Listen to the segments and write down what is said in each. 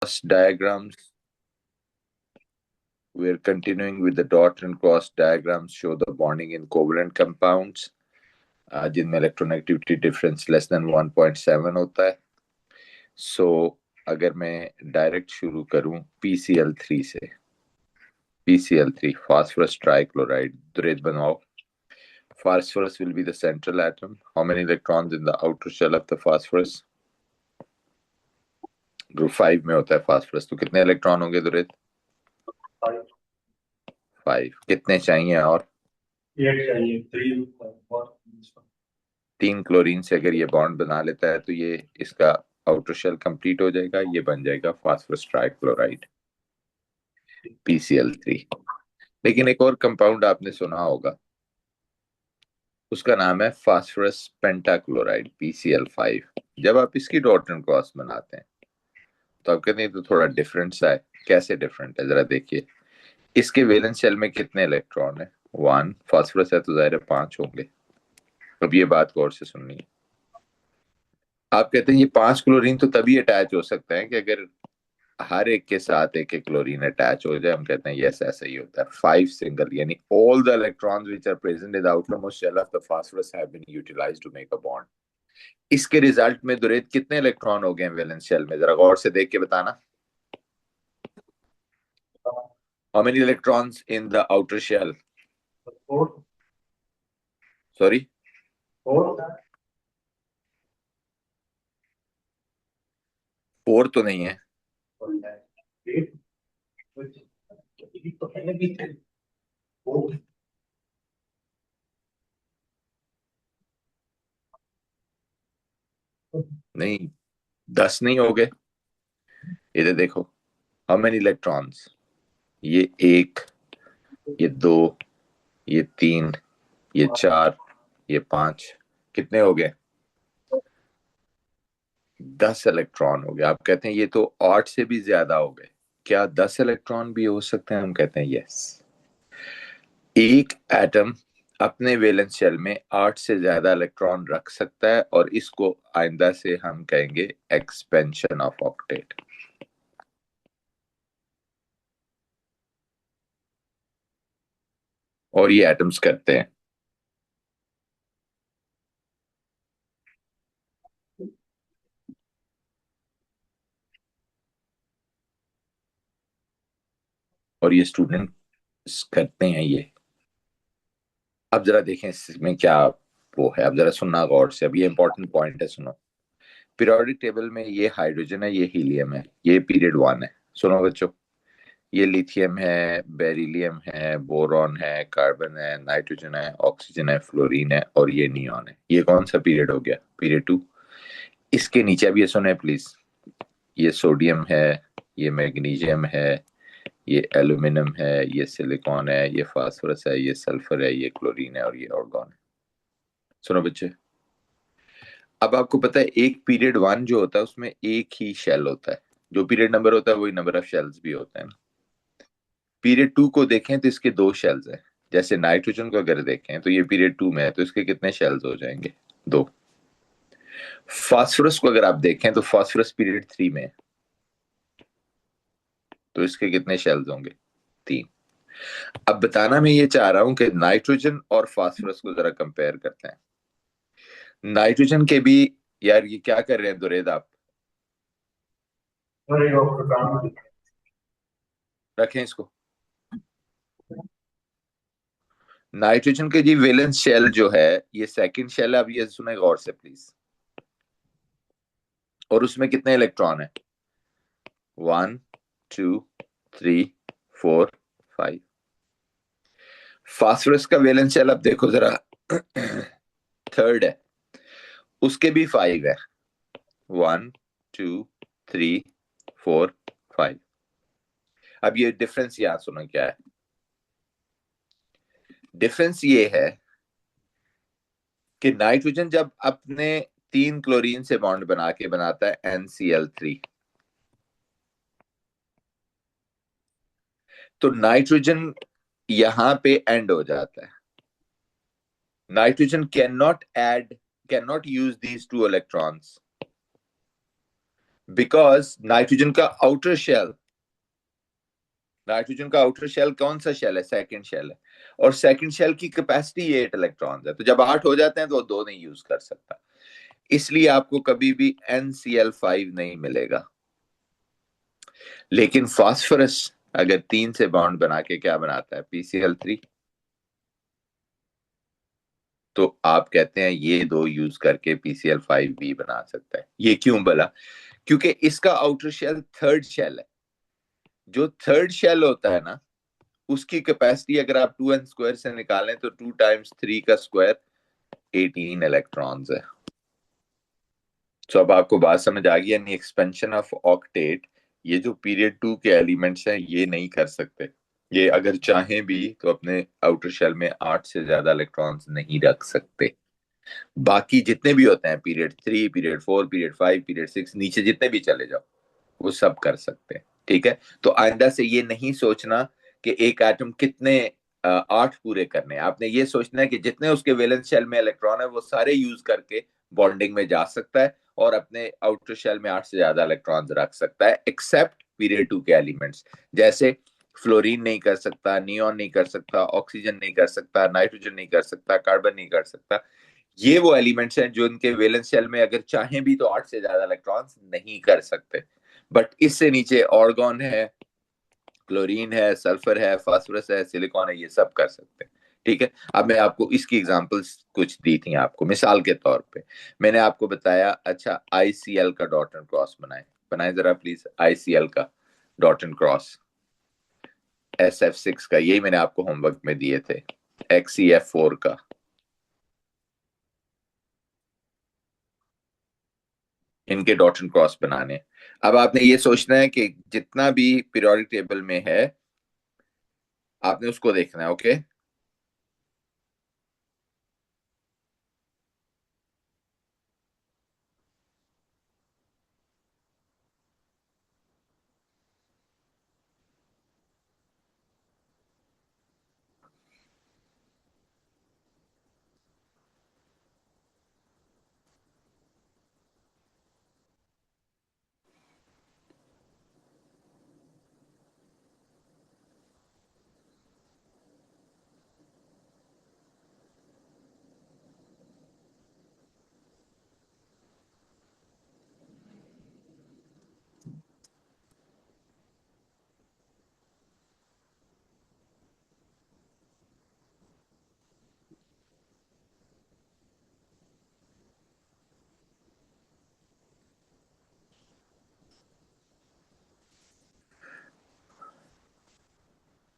diagrams. We're continuing with the dot and cross diagrams show the bonding in covalent compounds जिनमें electronegativity difference less than 1.7 होता है. सो अगर मैं direct शुरू करूं PCl3 से, PCl3 phosphorus trichloride, द्वैत बनाओ. Phosphorus will be the central atom. How many electrons in the outer shell of the phosphorus? Group 5 में होता है फास्फोरस, तो कितने इलेक्ट्रॉन होंगे दुरेत? 5. कितने चाहिए? और 8 चाहिए. 3 क्लोरीन से अगर ये बॉन्ड बना लेता है तो ये इसका आउटर शेल कंप्लीट हो जाएगा, ये बन जाएगा फास्फोरस ट्राइक्लोराइड PCl3. लेकिन एक और कंपाउंड आपने सुना होगा, उसका नाम है फास्फोरस पेंटाक्लोराइड PCl5. जब आप इसकी डॉट एंड क्रॉस बनाते हैं तो आप कहते हैं तो थोड़ा डिफरेंट सा है. कैसे डिफरेंट है जरा देखिए. इसके वैलेंस शेल में कितने इलेक्ट्रॉन है? 1. फास्फोरस है तो जाहिर है 5 होंगे. अब ये बात गौर से सुननी है. आप कहते हैं ये 5 क्लोरीन तो तभी अटैच हो सकते हैं कि अगर हर एक के साथ एक एक क्लोरीन अटैच हो जाए. हम कहते हैं यस, ऐसा ही होता है. 5 सिंगल यानी all the electrons which are present in the outermost shell of the phosphorus have been utilised to make a bond. इसके रिजल्ट में दुरेत कितने इलेक्ट्रॉन हो गए वैलेंस शेल में? जरा गौर से देख के बताना. How many electrons in the outer shell? 4. Sorry? 4 तो नहीं है. नहीं, 10 नहीं हो गए. इधर देखो. How many electrons? ये 1, ये 2, ये 3, ये 4, ये 5. कितने हो गए? 10 इलेक्ट्रॉन हो गए. आप कहते हैं ये तो 8 से भी ज्यादा हो गए. क्या 10 इलेक्ट्रॉन भी हो सकते हैं? हम कहते हैं यस. एक एटम अपने वैलेंस शेल में 8 से ज्यादा इलेक्ट्रॉन रख सकता है और इसको आइंदा से हम कहेंगे एक्सपेंशन ऑफ ऑक्टेट. और ये एटम्स करते हैं. और ये स्टूडेंट्स करते हैं ये. अब जरा देखें इसमें क्या वो है. अब जरा सुनना गौर से. अब ये इंपॉर्टेंट पॉइंट है, सुनो. पीरियोडिक टेबल में ये हाइड्रोजन है, ये हीलियम है, ये पीरियड 1 है. सुनो बच्चों, ये लिथियम है, बेरिलियम है, बोरॉन है, कार्बन है, नाइट्रोजन है, ऑक्सीजन है, फ्लोरीन है और ये नियॉन है. ये कौन सा पीरियड हो गया? पीरियड 2. इसके नीचे अब ये सुने प्लीज. ये सोडियम है, ये मैग्नीशियम है, ये एल्यूमिनियम है, ये सिलिकॉन है, ये फास्फोरस है, ये सल्फर है, ये क्लोरीन है और ये ऑर्गन है. सुनो बच्चे, अब आपको पता है एक पीरियड 1 जो होता है उसमें एक ही शेल होता है. जो पीरियड नंबर होता है वही नंबर ऑफ शेल्स भी होते हैं. पीरियड 2 को देखें तो इसके 2 शेल्स हैं. जैसे नाइट्रोजन को अगर देखें तो ये पीरियड 2 में है तो इसके कितने शेल्स हो जाएंगे? 2. फास्फोरस को अगर आप देखें तो फास्फोरस पीरियड 3 में है तो इसके कितने शेल्स होंगे? 3. अब बताना मैं ये चाह रहा हूं कि नाइट्रोजन और फास्फोरस को जरा कंपेयर करते हैं. नाइट्रोजन के भी. यार ये क्या कर रहे हैं दुरेद आप? रखें इसको. नाइट्रोजन के जी वैलेंस शेल जो है ये सेकंड शेल है. अब ये सुने गौर से प्लीज. और उसमें कितने इलेक्ट्रॉन है? 1, 2, 3, 4, 5. फास्फोरस का वैलेंस शेल अब देखो जरा. थर्ड है, उसके भी 5 है. 1, 2, 3, 4, 5. अब ये डिफरेंस यहां सुनो क्या है. डिफरेंस ये है कि नाइट्रोजन जब अपने 3 क्लोरीन से बॉन्ड बना के बनाता है NCl3 तो नाइट्रोजन यहां पे एंड हो जाता है. Nitrogen can not use these 2 electrons. Because nitrogen का आउटर शेल कौन सा शेल है? सेकंड शेल है, और सेकंड शेल की कैपेसिटी 8 इलेक्ट्रॉन्स है। तो जब 8 हो जाते हैं तो वो 2 नहीं यूज कर सकता, इसलिए आपको कभी भी NCl5 नहीं मिलेगा। लेकिन फास्फोरस अगर 3 से बॉन्ड बना के क्या बनाता है? PCl3। तो आप कहते हैं ये 2 यूज करके PCl5 भी बना सकता है। ये क्यों बोला? क्योंकि इसका आउटर शेल थर्ड शेल है। जो थर्ड शेल होता है ना, उसकी कैपेसिटी अगर आप 2n² से निकालें तो 2 टाइम्स 3 का स्क्वायर 18 इलेक्ट्रॉन्स है। तो अब आपको बात समझ आ गई, यानी एक्सपेंशन ऑफ ऑक्टेट ये जो पीरियड 2 के एलिमेंट्स हैं ये नहीं कर सकते। ये अगर चाहें भी तो अपने आउटर शेल में 8 से ज्यादा इलेक्ट्रॉन्स नहीं रख सकते। बाकी जितने भी होते हैं, पीरियड 3, पीरियड 4, पीरियड 5, पीरियड 6, नीचे जितने भी चले जाओ, वो सब कर सकते हैं। ठीक है, तो आइंदा से ये नहीं सोचना कि एक एटम कितने 8 पूरे करने हैं। आपने ये सोचना है कि जितने उसके वैलेंस शेल में इलेक्ट्रॉन है वो सारे यूज करके बॉन्डिंग में जा सकता है और अपने आउटर शेल में 8 से ज्यादा इलेक्ट्रॉन रख सकता है, एक्सेप्ट पीरियड 2 के एलिमेंट्स। जैसे फ्लोरीन नहीं कर सकता, नियोन नहीं कर सकता, ऑक्सीजन नहीं कर सकता, नाइट्रोजन नहीं कर सकता, कार्बन नहीं कर सकता। ये वो एलिमेंट्स हैं जो इनके वैलेंस शेल में अगर चाहें भी तो 8 से ज्यादा इलेक्ट्रॉन्स नहीं कर सकते। बट इससे नीचे ऑर्गन है, क्लोरीन है, सल्फर है, फास्फोरस है, सिलिकॉन है, ये सब कर सकते हैं। ठीक है, अब मैं आपको इसकी एग्जांपल्स कुछ दी थी आपको मिसाल के तौर पे। मैंने आपको बताया, अच्छा ICl का डॉट एंड क्रॉस बनाए जरा प्लीज। ICl का डॉट एंड क्रॉस SF6 का, यही मैंने आपको होमवर्क में दिए थे। XeF4 का, इनके डॉट एंड क्रॉस बनाने। अब आपने ये सोचना है कि जितना भी पीरियोडिक टेबल में है आपने उसको देखना है। ओके,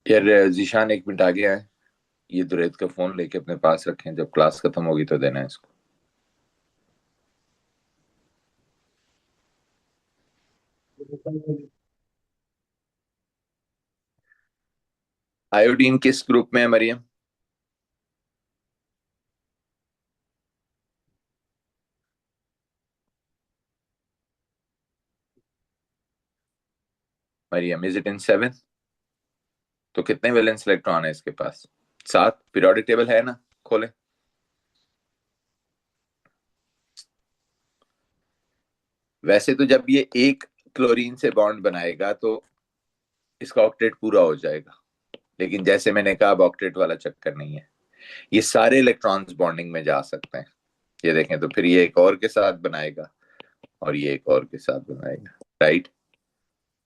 यार जीशान एक मिनट आगे आए, ये दुरैद का फोन लेके अपने पास रखें, जब क्लास खत्म होगी तो देना है इसको। आयोडीन किस ग्रुप में है Mariam? Mariam, is it in 7? तो कितने वैलेंस इलेक्ट्रॉन है इसके पास? 7। पीरियोडिक टेबल है ना, खोले। वैसे तो जब ये एक क्लोरीन से बॉन्ड बनाएगा तो इसका ऑक्टेट पूरा हो जाएगा, लेकिन जैसे मैंने कहा अब ऑक्टेट वाला चक्कर नहीं है, ये सारे इलेक्ट्रॉन्स बॉन्डिंग में जा सकते हैं। ये देखें, तो फिर ये एक और के साथ बनाएगा और ये एक और के साथ बनाएगा, राइट?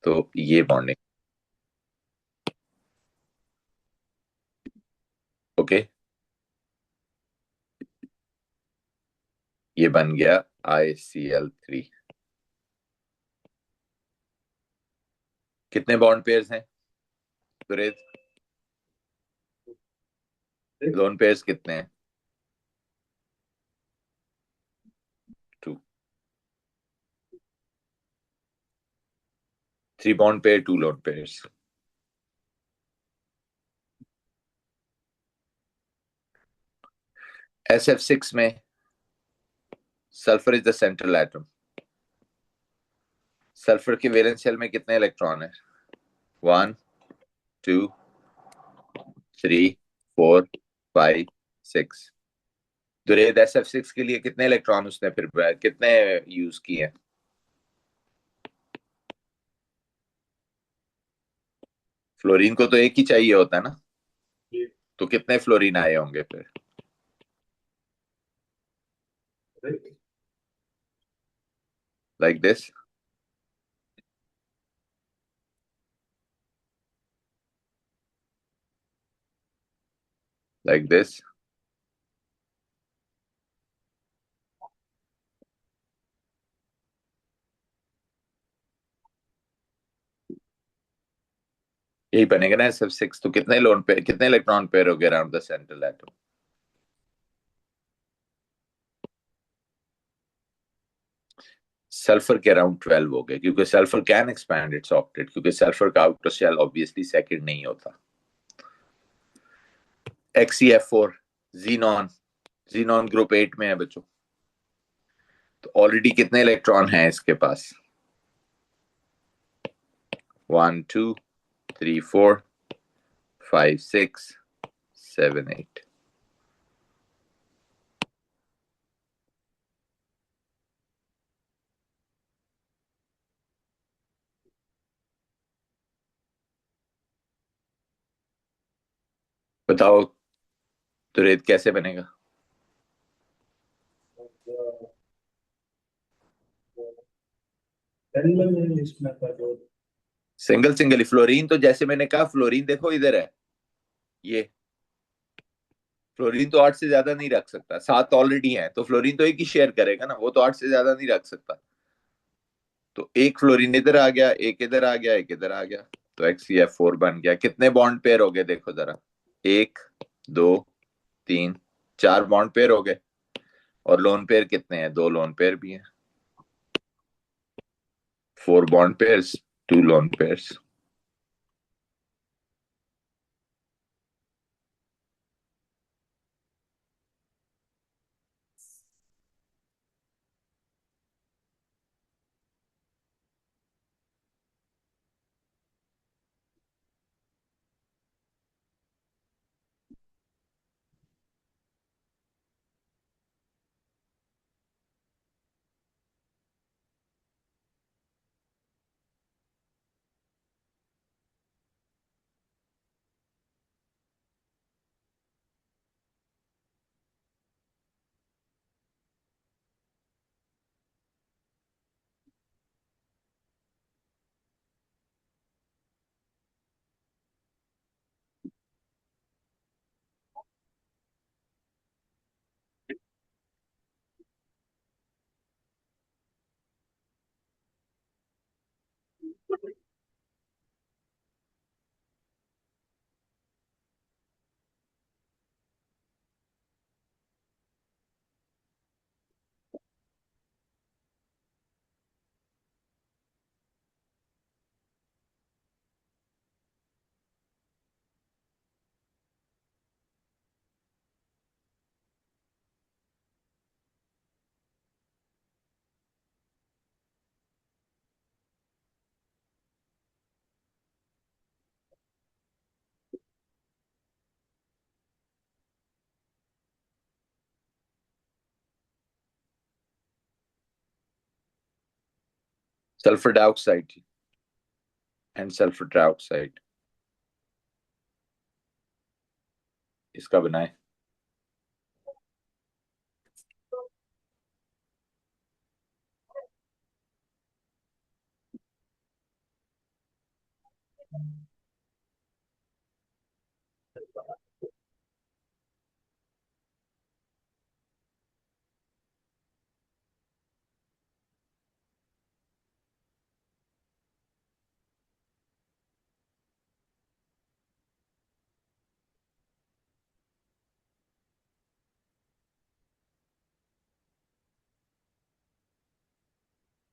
तो ये बॉन्डिंग। ओके, ये बन गया ICl3। कितने बॉन्ड पेयर्स हैं सुरेश? लोन पेयर्स कितने हैं? 2। 3 bond pair, 2 lone pairs. SF6 में sulphur is the central atom. Sulphur के वैलेंस शेल में कितने इलेक्ट्रॉन है? 1, 2, 3, 4, 5, 6। दुरेद SF6 के लिए कितने इलेक्ट्रॉन उसने फिर कितने यूज किए? फ्लोरीन को तो एक ही चाहिए होता है ना, ये तो कितने फ्लोरीन आए होंगे फिर? Like this, like this. यही बनेगा ना SF6। तो कितने लोन पेयर, कितने इलेक्ट्रॉन पेयर हो गए around the central atom? Sulphur के अराउंड 12 हो गए, क्योंकि sulphur can expand it's octet, क्योंकि सल्फर का आउटर शेल ऑब्वियसली सेकंड नहीं होता। XeF4, जीनॉन, जीनॉन ग्रुप 8 में है बच्चों। तो ऑलरेडी कितने इलेक्ट्रॉन हैं इसके पास? 1 2 3 4 5 6 7 8। बताओ तो रेत कैसे बनेगा? में इसमें का जो सिंगल सिंगल फ्लोरीन, तो जैसे मैंने कहा फ्लोरीन देखो इधर है, ये फ्लोरीन तो 8 से ज्यादा नहीं रख सकता, 7 ऑलरेडी है, तो फ्लोरीन तो एक ही शेयर करेगा ना, वो तो 8 से ज्यादा नहीं रख सकता। तो एक फ्लोरीन इधर आ गया, एक इधर आ गया, एक इधर आ गया, तो XeF4 बन गया। कितने बॉन्ड पेयर हो गए देखो जरा? एक, दो, तीन, चार बॉन्ड पेयर हो गए। और लोन पेयर कितने हैं? दो लोन पेयर भी हैं। 4 bond pairs, 2 lone pairs. Sulphur dioxide and sulphur trioxide इसका बनाए।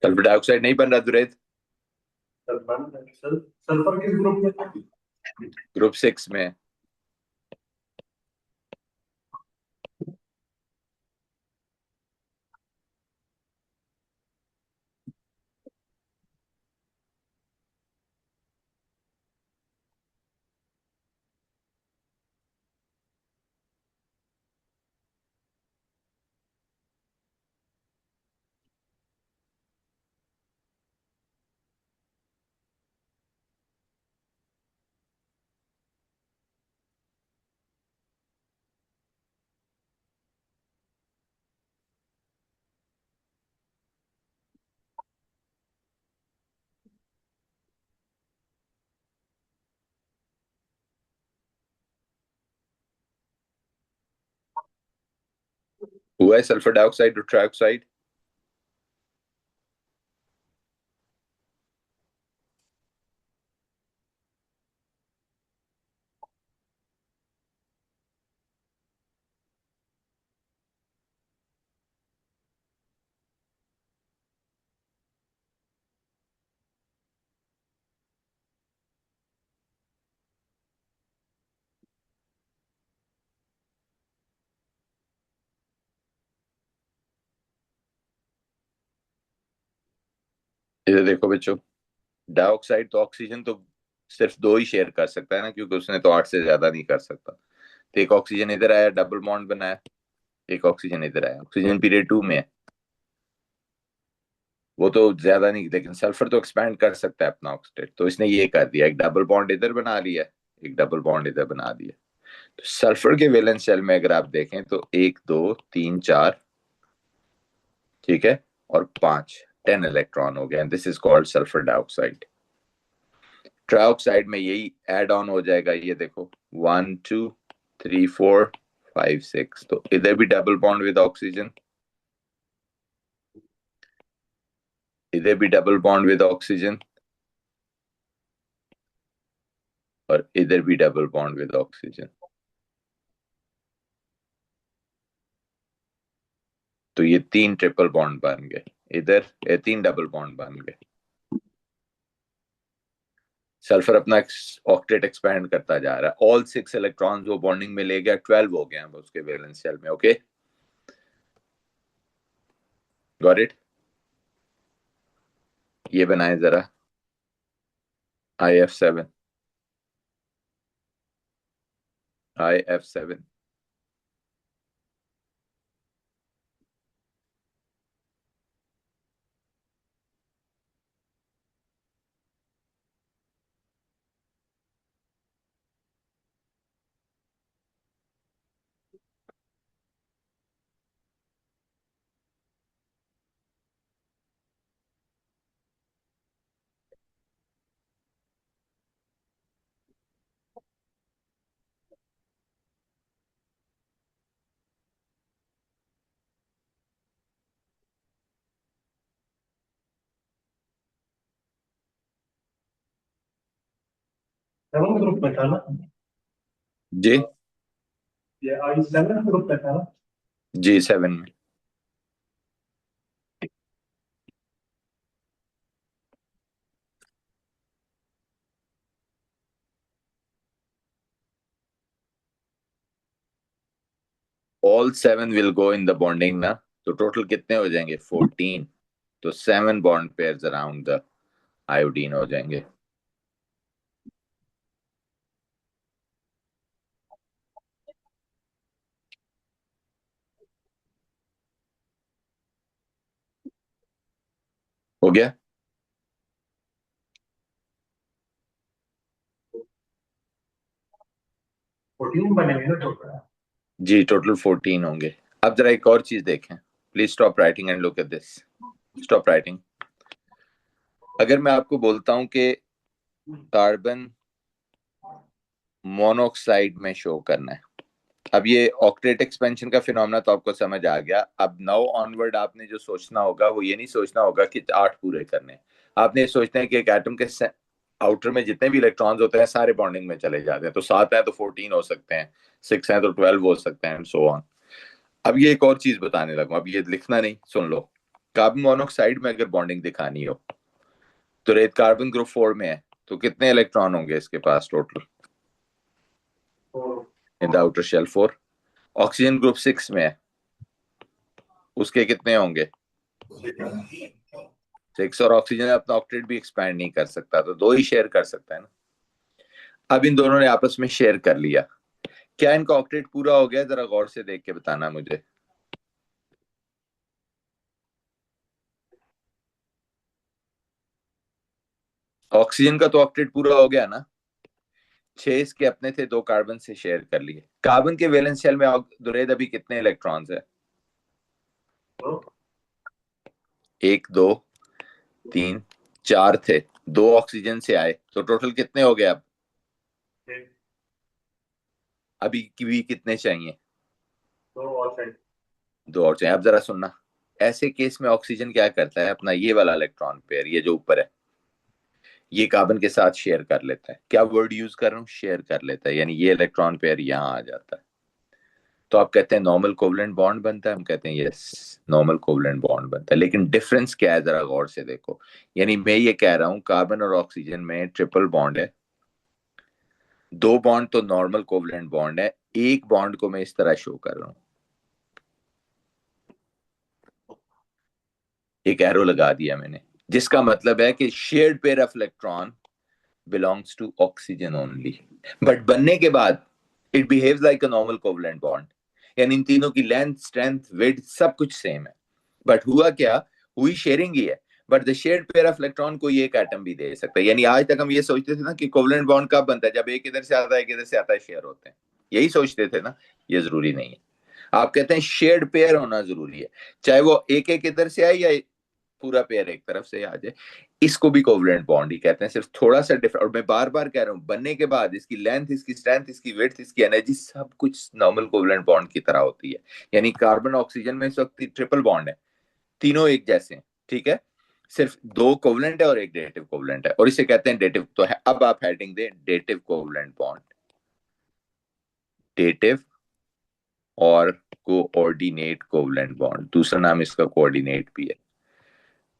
सल्फर डाइऑक्साइड नहीं बन रहा दुरेत? सल्फर किस ग्रुप में था? ग्रुप 6 में। हुआ है सल्फर डाइऑक्साइड और ट्राइऑक्साइड? इधर देखो बच्चों, डाइऑक्साइड तो ऑक्सीजन तो सिर्फ दो ही शेयर कर सकता है ना, क्योंकि उसने तो 8 से ज्यादा नहीं कर सकता। तो एक ऑक्सीजन इधर आया, डबल बॉन्ड बनाया, एक ऑक्सीजन इधर आया, ऑक्सीजन पीरियड 2 में है, वो तो ज्यादा नहीं, लेकिन सल्फर तो एक्सपैंड कर सकता है अपना ऑक्सीडेट, तो इसने ये कर दिया, एक डबल बॉन्ड इधर बना लिया, एक डबल बॉन्ड इधर बना दिया। तो सल्फर के वैलेंस शेल में अगर आप देखें तो 1 2 3 4, ठीक है, और 5, 10 इलेक्ट्रॉन हो गए, this is called sulphur dioxide. Trioxide में यही एड ऑन हो जाएगा, ये देखो 1 2 3 4 5 6, तो इधर भी डबल बॉन्ड विद ऑक्सीजन, इधर भी डबल बॉन्ड विद ऑक्सीजन, और इधर भी डबल बॉन्ड विद ऑक्सीजन। तो ये 3 ट्रिपल बॉन्ड बन गए, इधर ये 3 डबल बॉन्ड बन गए। सल्फर अपना ऑक्टेट एक्सपैंड करता जा रहा है, ऑल 6 इलेक्ट्रॉन्स वो बॉन्डिंग में ले गया, 12 हो गए हैं उसके वैलेंस शेल में। Okay, got it? ये बनाए जरा IF7, IF7। सेवन ग्रुप में था ना? जी ये I7 ग्रुप में था ना? जी, 7 में। All 7 will go in the bonding ना, तो टोटल कितने हो जाएंगे? 14। तो 7 bond pairs around the iodine हो जाएंगे। हो गया? 14 बनेंगे ना टोटल? जी, टोटल 14 होंगे। अब जरा एक और चीज देखें, please stop writing and look at this, stop writing. अगर मैं आपको बोलता हूं कि कार्बन मोनोऑक्साइड में शो करना है, अब ये ऑक्टेट एक्सपेंशन का फिनोमेना तो आपको समझ आ गया। अब नाउ ऑनवर्ड आपने जो सोचना होगा वो ये नहीं सोचना होगा कि 8 पूरे करने, आपने ये सोचना है कि एक एटम के आउटर में जितने भी इलेक्ट्रॉन्स होते हैं सारे बॉन्डिंग में चले जाते हैं, तो 7 है तो 14 हो सकते हैं, 6 हैं तो 12 हो सकते हैं, एंड सो ऑन। अब ये एक और चीज बताने लगा, अब ये लिखना नहीं, सुन लो। कार्बन मोनोऑक्साइड में अगर बॉन्डिंग दिखानी हो तो रेत कार्बन ग्रुप 4 में है, तो कितने इलेक्ट्रॉन होंगे इसके पास टोटल और in the outer shell? 4। Oxygen group 6 में है, उसके कितने होंगे? 6। और ऑक्सीजन अपना ऑक्टेट भी एक्सपैंड नहीं कर सकता, तो 2 ही शेयर कर सकता है ना। अब इन दोनों ने आपस में शेयर कर लिया, क्या इनका ऑक्टेट पूरा हो गया? जरा गौर से देख के बताना मुझे। ऑक्सीजन का तो ऑक्टेट पूरा हो गया ना, 6 इसके अपने थे, 2 कार्बन से शेयर कर लिए। कार्बन के वैलेंस शेल में दुरेद अभी कितने इलेक्ट्रॉन्स है? तो 1 2 3 4 थे, 2 ऑक्सीजन से आए, तो टोटल कितने हो गए? अब अभी की भी कितने चाहिए? और साइड दो और चाहिए। अब जरा सुनना, ऐसे केस में ऑक्सीजन क्या करता है, अपना ये वाला इलेक्ट्रॉन पेयर, ये जो ऊपर है, ये कार्बन के साथ शेयर कर लेता है। क्या वर्ड यूज कर रहा हूं, शेयर कर लेता है, यानी ये इलेक्ट्रॉन पेयर यहां आ जाता है। तो आप कहते हैं नॉर्मल कोवलेंट बॉन्ड बनता है, हम कहते हैं यस, नॉर्मल कोवलेंट बॉन्ड बनता है। लेकिन डिफरेंस क्या है, जरा गौर से देखो। यानी मैं ये कह रहा हूं कार्बन और ऑक्सीजन में ट्रिपल बॉन्ड है, दो बॉन्ड तो नॉर्मल कोवलेंट बॉन्ड है, एक बॉन्ड को मैं इस तरह शो कर रहा हूं, एक एरो लगा दिया मैंने, जिसका मतलब है कि shared pair of electron belongs to oxygen only. But बनने के बाद it behaves like a normal covalent bond, यानी इन तीनों की लेंथ, स्ट्रेंथ, विड्थ सब कुछ सेम है। बट हुआ क्या, हुई शेयरिंग ही है। But the shared pair of electron कोई एक एटम भी दे सकता है। यानी आज तक हम ये सोचते थे ना कि कोवलेंट बॉन्ड कब बनता है, जब एक इधर से आता है, एक इधर से आता है, शेयर होते हैं, यही सोचते थे ना। ये जरूरी नहीं है। आप कहते हैं शेयर्ड पेयर होना जरूरी है, चाहे वो एक एक इधर से आए या पूरा पेयर एक तरफ से आ जाए, इसको भी कोवलेंट बॉन्ड ही कहते हैं। सिर्फ थोड़ा सा डिफरेंट, और मैं बार बार कह रहा हूं, बनने के बाद इसकी लेंथ, इसकी स्ट्रेंथ, इसकी विड्थ, इसकी एनर्जी सब कुछ नॉर्मल कोवलेंट बॉन्ड की तरह होती है। यानी कार्बन ऑक्सीजन में इस वक्त ट्रिपल बॉन्ड है, तीनों एक जैसे हैं, ठीक है। सिर्फ दो कोवलेंट है और एक डेटिव कोवलेंट है, और इसे कहते हैं डेटिव। तो है, अब आप हेडिंग दे डेटिव कोवलेंट बॉन्ड, डेटिव और कोऑर्डिनेट कोवलेंट बॉन्ड, दूसरा नाम इसका कोऑर्डिनेट भी है,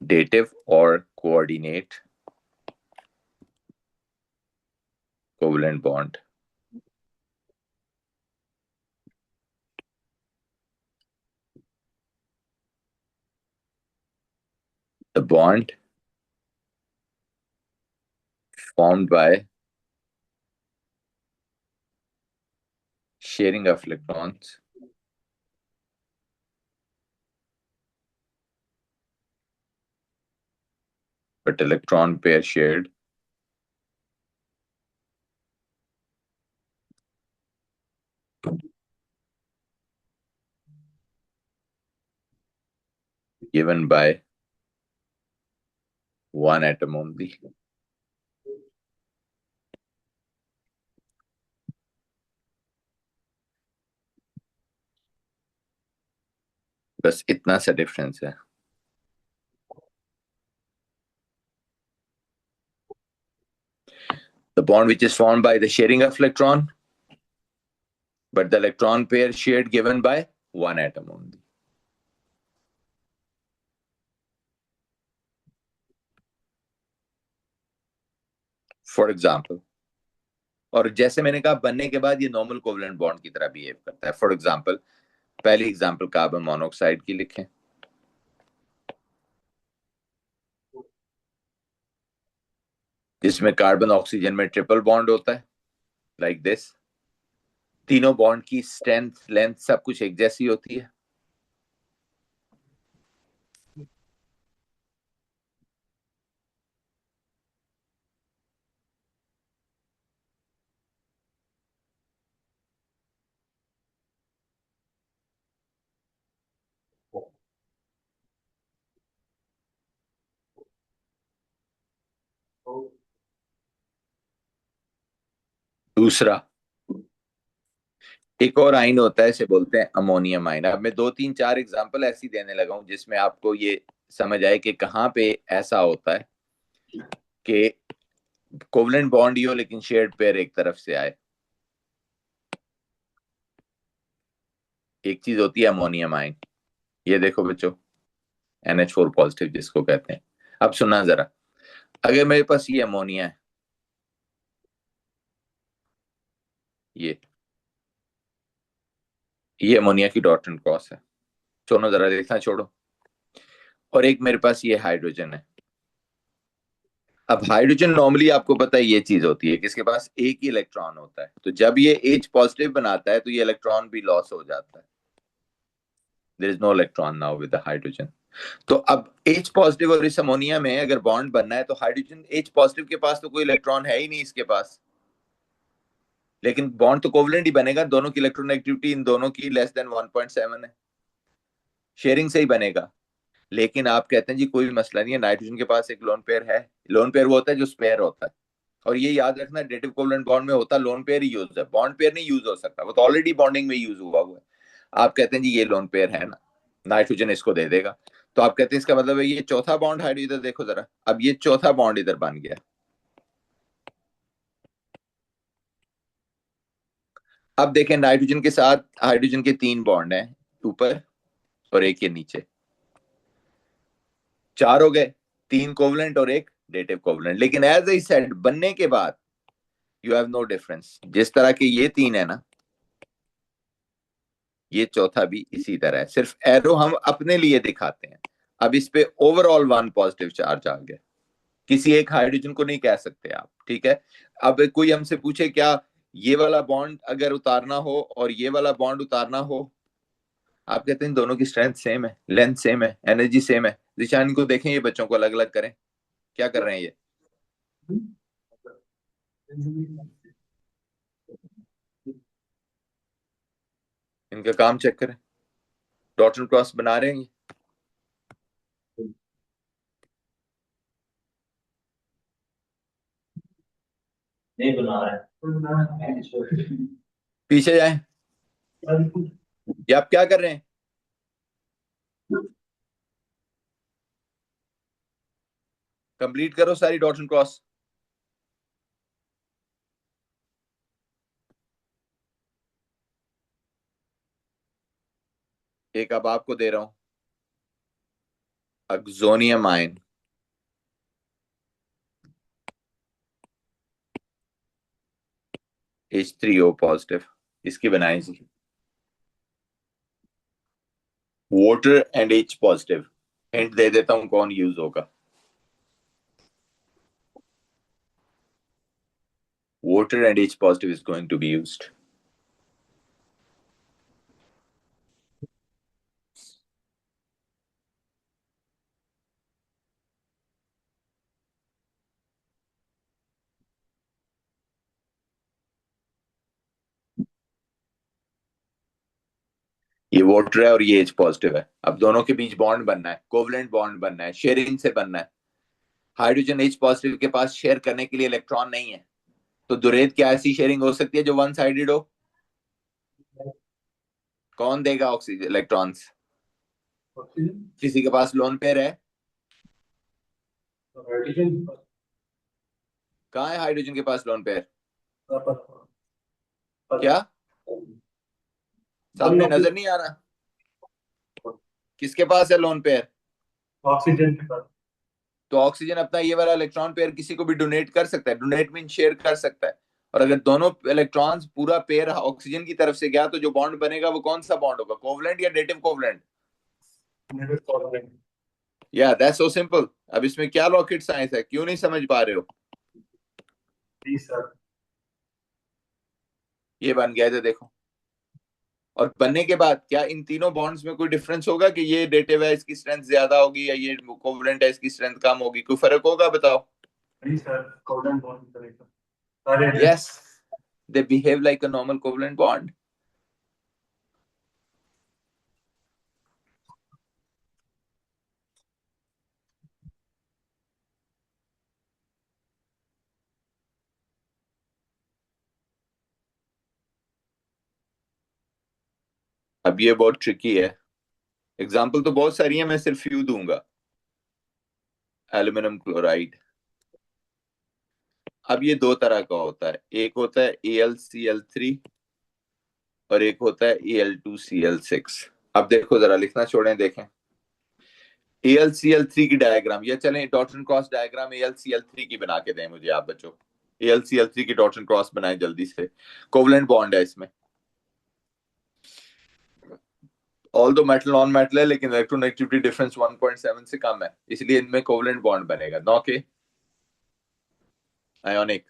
डेटिव और coordinate covalent bond. The bond formed by sharing of electrons but electron pair shared given by one atom only. बस इतना सा डिफरेंस है। The bond which is formed by the sharing of electron but the electron pair shared given by one atom only. For example, और जैसे मैंने कहा बनने के बाद ये नॉर्मल कोवलेंट बॉन्ड की तरह बिहेव करता है। फॉर एग्जांपल, पहली एग्जांपल कार्बन मोनोऑक्साइड की लिखें, जिसमें कार्बन ऑक्सीजन में ट्रिपल बॉन्ड होता है, लाइक दिस। तीनों बॉन्ड की स्ट्रेंथ, लेंथ सब कुछ एक जैसी होती है। दूसरा, एक और आइन होता है, इसे बोलते हैं अमोनियम आइन। अब मैं दो तीन चार एग्जांपल ऐसी देने लगा हूं जिसमें आपको ये समझ आए कि कहां पे ऐसा होता है कि कोवलेंट बॉन्ड ही हो लेकिन शेयर्ड पेयर एक तरफ से आए। एक चीज होती है अमोनियम आइन, ये देखो बच्चों, NH4 पॉजिटिव जिसको कहते हैं। अब सुनना जरा, अगर मेरे पास ये अमोनिया है, ये अमोनिया की डॉट एंड क्रॉस है, सुनो जरा, देखना छोड़ो। और एक मेरे पास ये हाइड्रोजन है। अब हाइड्रोजन नॉर्मली आपको पता है ये चीज होती है कि इसके पास एक ही इलेक्ट्रॉन होता है, तो जब ये H पॉजिटिव बनाता है तो ये इलेक्ट्रॉन भी लॉस हो जाता है। There is no electron now with the hydrogen. तो अब H पॉजिटिव और इस अमोनिया में अगर बॉन्ड बनना है तो हाइड्रोजन H पॉजिटिव के पास तो कोई इलेक्ट्रॉन है ही नहीं इसके पास, लेकिन बॉन्ड तो कोवलेंट ही बनेगा। दोनों की इलेक्ट्रोनेगेटिविटी इन दोनों की लेस देन 1.7 है, शेयरिंग से ही बनेगा। लेकिन आप कहते हैं जी कोई मसला नहीं है, नाइट्रोजन के पास एक लोन पेयर है। लोन पेयर वो होता है जो स्पेयर होता है, और ये याद रखना डेटिव कोवलेंट बॉन्ड में होता लोन पेयर ही यूज है, बॉन्ड पेयर नहीं यूज हो सकता, वो तो ऑलरेडी बॉन्डिंग में यूज हुआ है। आप कहते हैं जी ये लोन पेयर है ना, नाइट्रोजन इसको दे देगा। तो आप कहते हैं इसका मतलब है ये चौथा बॉन्ड हाइड्रोजन, इधर देखो जरा, अब ये चौथा बॉन्ड इधर बन गया। अब देखें नाइट्रोजन के साथ हाइड्रोजन के 3 बॉन्ड हैं, ऊपर और एक ये नीचे, 4 हो गए, 3 कोवलेंट और एक डेटिव कोवलेंट। लेकिन एज आई सेड, बनने के बाद यू हैव नो डिफरेंस। जिस तरह के ये 3 है ना, ये चौथा भी इसी तरह है, सिर्फ एरो हम अपने लिए दिखाते हैं। अब इस पे ओवरऑल 1 पॉजिटिव चार्ज आ गया, किसी एक हाइड्रोजन को नहीं कह सकते आप, ठीक है। अब कोई हमसे पूछे क्या ये वाला बॉन्ड अगर उतारना हो और ये वाला बॉन्ड उतारना हो, आप कहते हैं दोनों की स्ट्रेंथ सेम है, लेंथ सेम है, एनर्जी सेम है। दिशान को देखें, ये बच्चों को अलग अलग करें, क्या कर रहे हैं ये, इनका काम चेक करें, डॉट एंड क्रॉस बना रहे हैं ये। नहीं बना रहा है। पीछे जाएं, ये आप क्या कर रहे हैं, कंप्लीट करो सारी डॉट एंड क्रॉस। एक अब आपको दे रहा हूं, अक्सोनियम आयन, H3O पॉजिटिव, इसकी बनाए जी, water and H positive. Hint दे देता हूं कौन यूज होगा, water and H positive is going to be used. ये वाटर है और ये H पॉजिटिव है। अब दोनों के बीच बॉन्ड बनना है, कोवलेंट बॉन्ड बनना है, शेयरिंग से बनना है। हाइड्रोजन H पॉजिटिव के पास शेयर करने के लिए इलेक्ट्रॉन नहीं है, तो दुरेद क्या ऐसी शेयरिंग हो सकती है जो वन साइडेड हो, कौन देगा ऑक्सीजन इलेक्ट्रॉन्स, किसी के पास लोन पेयर है, कहाँ है हाइड्रोजन के पास लोन पेयर, क्या सामने नजर नहीं आ रहा, किसके पास है लोन पेयर, ऑक्सीजन के साथ। तो ऑक्सीजन अपना ये वाला इलेक्ट्रॉन पेयर किसी को भी डोनेट कर सकता है, डोनेट मीन शेयर कर सकता है। और अगर दोनों इलेक्ट्रॉन्स पूरा पेयर ऑक्सीजन की तरफ से गया तो जो बॉन्ड बनेगा वो कौन सा बॉन्ड होगा, कोवलेंट या डेटिव कोवलेंट, या दैट्स सो सिंपल। अब इसमें क्या रॉकेट साइंस है, क्यों नहीं समझ पा रहे हो, जी सर। ये बन गया, तो देखो। और बनने के बाद क्या इन तीनों बॉन्ड्स में कोई डिफरेंस होगा कि ये डेटिव है इसकी स्ट्रेंथ ज्यादा होगी या ये कोवलेंट है इसकी स्ट्रेंथ कम होगी, कोई फर्क होगा बताओ, जी सर, कोलन बहुत करेगा सारे। Yes, they behave like a normal covalent bond. अब ये बहुत ट्रिकी है, एग्जाम्पल तो बहुत सारी है, मैं सिर्फ फ्यू दूंगा। एल्यूमिनियम क्लोराइड, अब ये दो तरह का होता है, एक होता है AlCl3 और एक होता है Al2Cl6। अब देखो जरा, लिखना छोड़ें, देखें AlCl3 की डायग्राम, या चलें dot and cross diagram AlCl3 की बना के दें मुझे आप बच्चों, AlCl3 की डॉट एंड क्रॉस बनाए जल्दी से। कोवलेंट बॉन्ड है इसमें, ऑल दो मेटल नॉन मेटल है लेकिन इलेक्ट्रोनेगेटिविटी डिफरेंस 1.7 से कम है, इसलिए इनमें कोवलेंट बॉन्ड बनेगा, नौ के आयोनिक।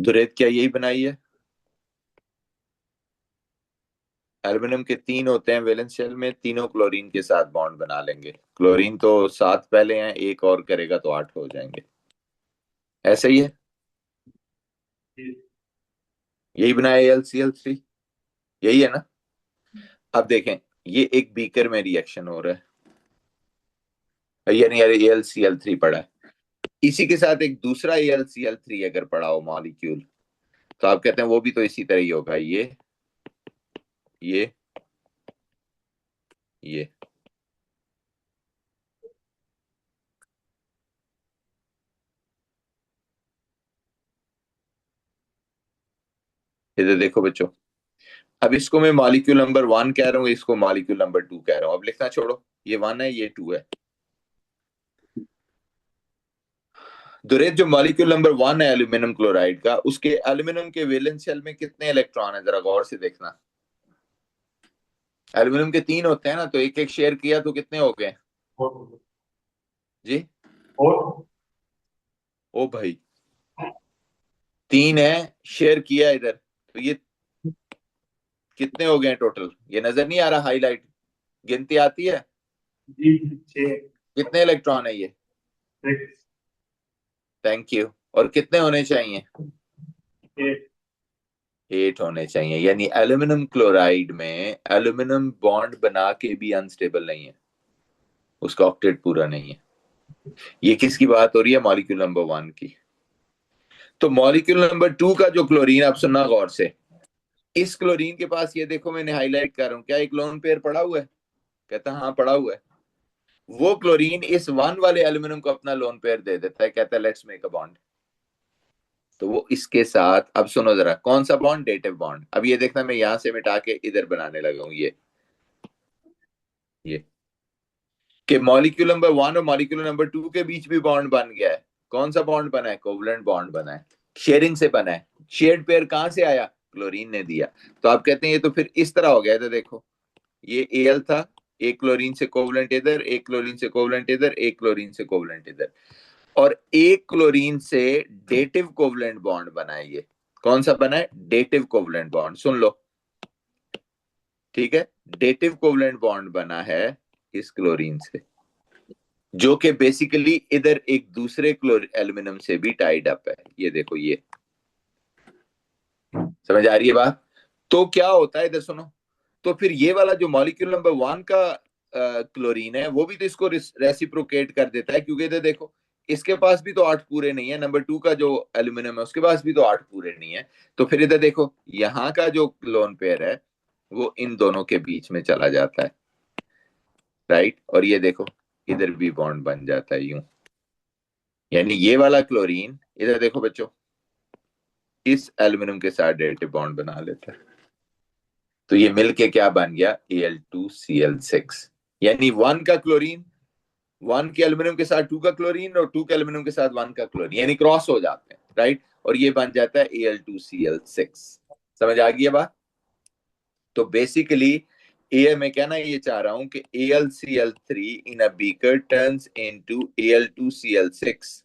दुरेत क्या यही बनाई है? एल्युमिनियम के 3 होते हैं वैलेंस शेल में, तीनों क्लोरीन के साथ बॉन्ड बना लेंगे। क्लोरीन तो 7 पहले हैं, एक और करेगा तो 8 हो जाएंगे। ऐसा ही है, यही बनाया LCl3, यही है ना? अब देखें, ये एक बीकर में रिएक्शन हो रहा है, यानी AlCl3 पड़ा है। इसी के साथ एक दूसरा AlCl3 अगर पड़ा हो मॉलिक्यूल, तो आप कहते हैं वो भी तो इसी तरह ही होगा। ये ये इधर देखो बच्चों, अब इसको मैं मॉलिक्यूल नंबर 1 कह रहा हूँ, इसको मॉलिक्यूल नंबर 2 कह रहा हूँ। अब लिखना छोड़ो, ये 1 है, ये 2 है। दुरेत जो मॉलिक्यूल नंबर 1 है एल्यूमिनियम क्लोराइड का, उसके एल्यूमिनियम के वैलेंस शेल में कितने इलेक्ट्रॉन है, जरा गौर से देखना। एल्यूमिनियम के 3 होते हैं ना, तो एक एक शेयर किया तो कितने हो गए जी? और ओ भाई, 3 है, शेयर किया इधर, तो ये कितने हो गए टोटल? ये नजर नहीं आ रहा हाईलाइट, गिनती आती है? जी 6 कितने इलेक्ट्रॉन है ये? 6 थैंक यू। और कितने होने चाहिए? 8 8 होने चाहिए। यानी एल्यूमिनियम क्लोराइड में एल्यूमिनियम बॉन्ड बना के भी अनस्टेबल नहीं है, उसका ऑक्टेट पूरा नहीं है। ये किसकी बात हो रही है? मॉलिक्यूल नंबर 1 की। तो मॉलिक्यूल नंबर 2 का जो क्लोरीन, आप सुनना गौर से, इस क्लोरीन के पास ये देखो, मैंने हाईलाइट कर रहा हूं, क्या एक लोन पेयर पड़ा हुआ है? कहता हाँ पड़ा हुआ है। वो क्लोरीन इस 1 वाले एल्यूमिनियम को अपना लोन पेयर दे देता है, कहता है लेट्स मेक अ बॉन्ड। तो वो इसके साथ, अब सुनो जरा, कौन सा बॉन्ड? Dative bond. अब ये देखना, मैं यहां से मिटा के इधर बनाने लगा हूं ये कि मॉलिक्यूल नंबर 1 और मॉलिक्यूल नंबर 2 के बीच भी बॉन्ड बन गया है। कौन सा बॉन्ड बना है? कोवलेंट बॉन्ड बना है, शेयरिंग से बना है। शेयर्ड पेयर कहां से आया? क्लोरीन ने दिया। तो आप कहते हैं ये तो फिर इस तरह हो गया था, देखो, ये Al था, एक क्लोरीन से कोवलेंट इधर, एक क्लोरीन से कोवलेंट इधर, एक क्लोरीन से कोवलेंट इधर, और एक क्लोरीन से डेटिव कोवलेंट बॉन्ड बना है। ये कौन सा बना है? Dative covalent bond. सुन लो, ठीक है, डेटिव कोवलेंट बॉन्ड बना है इस क्लोरीन से, जो कि बेसिकली इधर एक दूसरे क्लोर एल्यूमिनियम से भी टाइड अप है। ये देखो, ये समझ आ रही है बात? तो क्या होता है, इधर सुनो, तो फिर ये वाला जो मॉलिक्यूल नंबर 1 का क्लोरीन है, वो भी तो इसको रेसिप्रोकेट कर देता है, क्योंकि इधर देखो, इसके पास भी तो 8 पूरे नहीं है। नंबर 2 का जो एल्यूमिनियम है उसके पास भी तो 8 पूरे नहीं है। तो फिर इधर देखो, यहाँ का जो लोन पेयर है वो इन दोनों के बीच में चला जाता है, राइट? और ये देखो, इधर भी बॉन्ड बन जाता है यूं। यानी ये वाला क्लोरीन, इधर देखो बच्चों, इस एल्यूमिनियम के साथ डायरेक्ट बॉन्ड बना लेता है। तो ये मिलके क्या बन गया? Al2Cl6। यानी 1 का क्लोरीन 1 के एल्यूमिनियम के साथ 2 का क्लोरीन, और 2 के एल्यूमिनियम के साथ 1 का क्लोरीन, यानी क्रॉस हो जाते हैं, राइट? और ये बन जाता है Al2Cl6। समझ आ गई बात? तो बेसिकली ए मैं कहना ये चाह रहा हूं कि AlCl3 in a beaker turns into Al2Cl6,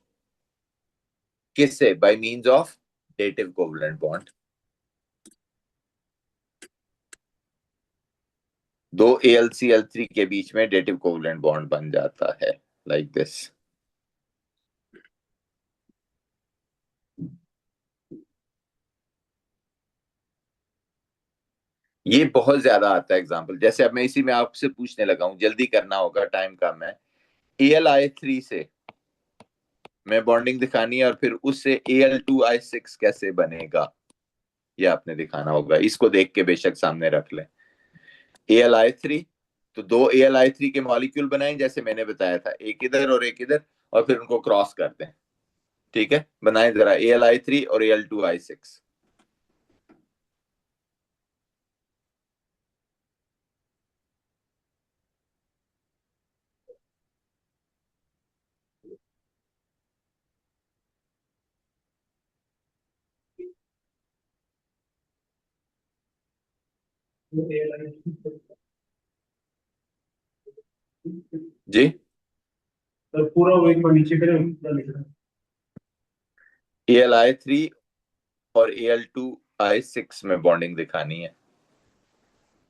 किससे? By means of dative covalent bond. दो AlCl3 के बीच में डेटिव कोवलेंट बॉन्ड बन जाता है, लाइक दिस। ये बहुत ज्यादा आता है एग्जाम्पल। जैसे अब मैं इसी में आपसे पूछने लगा हूं, जल्दी करना होगा, टाइम कम है। AlI3 से मैं बॉन्डिंग दिखानी है, और फिर उससे Al2I6 कैसे बनेगा ये आपने दिखाना होगा। इसको देख के बेशक सामने रख लें। AlI3, तो दो AlI3 के मॉलिक्यूल बनाए जैसे मैंने बताया था, एक इधर और एक इधर, और फिर उनको क्रॉस कर दें। ठीक है, बनाए जरा AlI3 और Al2I6। जी, तो पूरा वो एक बार नीचे करें, पूरा लिख रहा AlI3 और Al2I6 में बॉन्डिंग दिखानी है।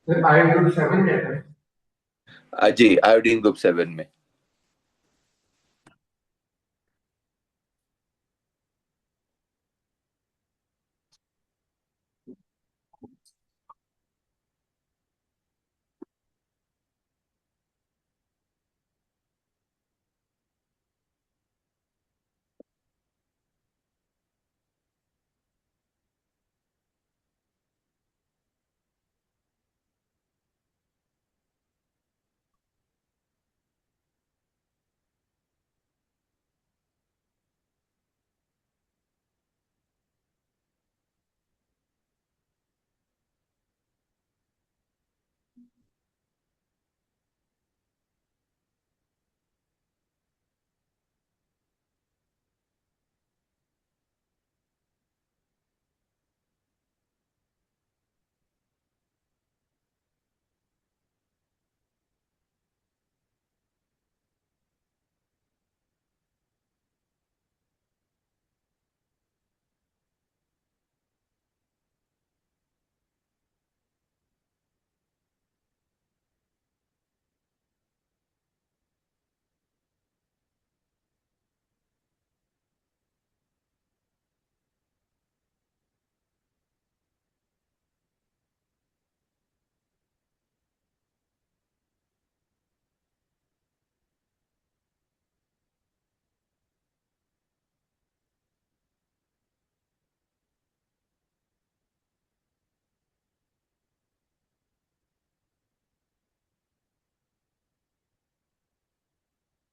फिर आयोडीन ग्रुप 7 में है। जी, आयोडीन ग्रुप 7 में।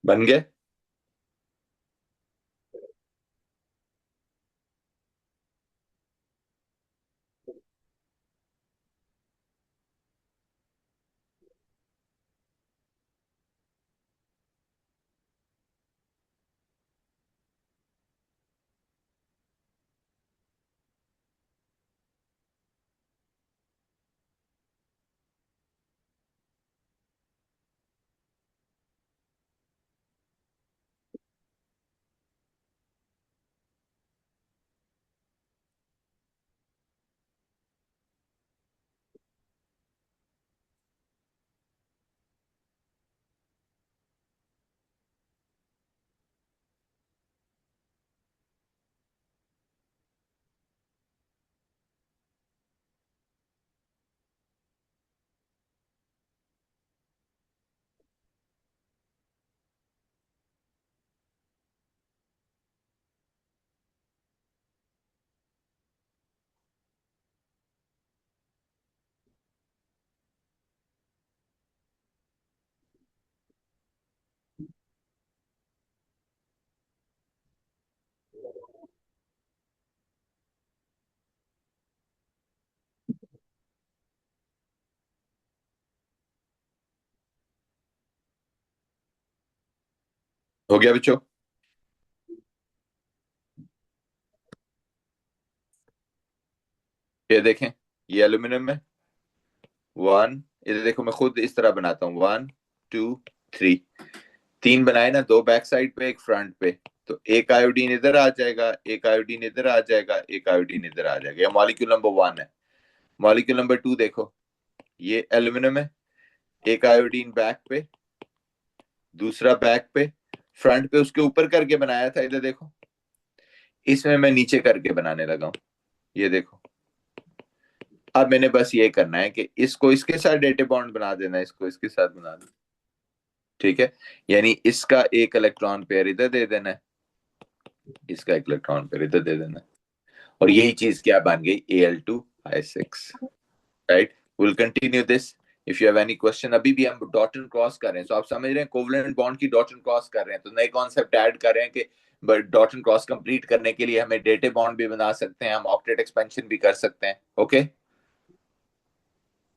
बन गए? हो गया बच्चों? ये देखें, ये एल्यूमिनियम है। वन, ये देखो मैं खुद इस तरह बनाता हूँ। 1 2 3, 3 बनाए ना, 2 बैक साइड पे, एक फ्रंट पे। तो एक आयोडीन इधर आ जाएगा, एक आयोडीन इधर आ जाएगा, एक आयोडीन इधर आ जाएगा। ये मॉलिक्यूल नंबर 1 है। मॉलिक्यूल नंबर 2 देखो, ये एल्यूमिनियम है। एक आयोडीन बैक पे, दूसरा बैक पे, फ्रंट पे उसके ऊपर करके बनाया था, इधर देखो। इसमें मैं नीचे करके बनाने लगा हूं, ये देखो। अब मैंने बस ये करना है कि इसको इसके साथ डेटे बॉन्ड बना देना है, इसको इसके साथ बना देना। ठीक है, यानी इसका एक इलेक्ट्रॉन पेयर इधर दे देना है, इसका एक इलेक्ट्रॉन पेयर इधर दे देना है। और यही चीज क्या बन गई? Al2I6। Right, will continue this if you have any question. अभी भी हम डॉट एंड क्रॉस कर रहे हैं, तो आप समझ रहे हैं कोवलेंट बॉन्ड की डॉट एंड क्रॉस कर रहे हैं, तो नए कॉन्सेप्ट ऐड कर रहे हैं कि डॉट एंड क्रॉस कंप्लीट करने के लिए हमें डेटे बॉन्ड भी बना सकते हैं, हम ऑक्टेट एक्सपेंशन भी कर सकते हैं। ओके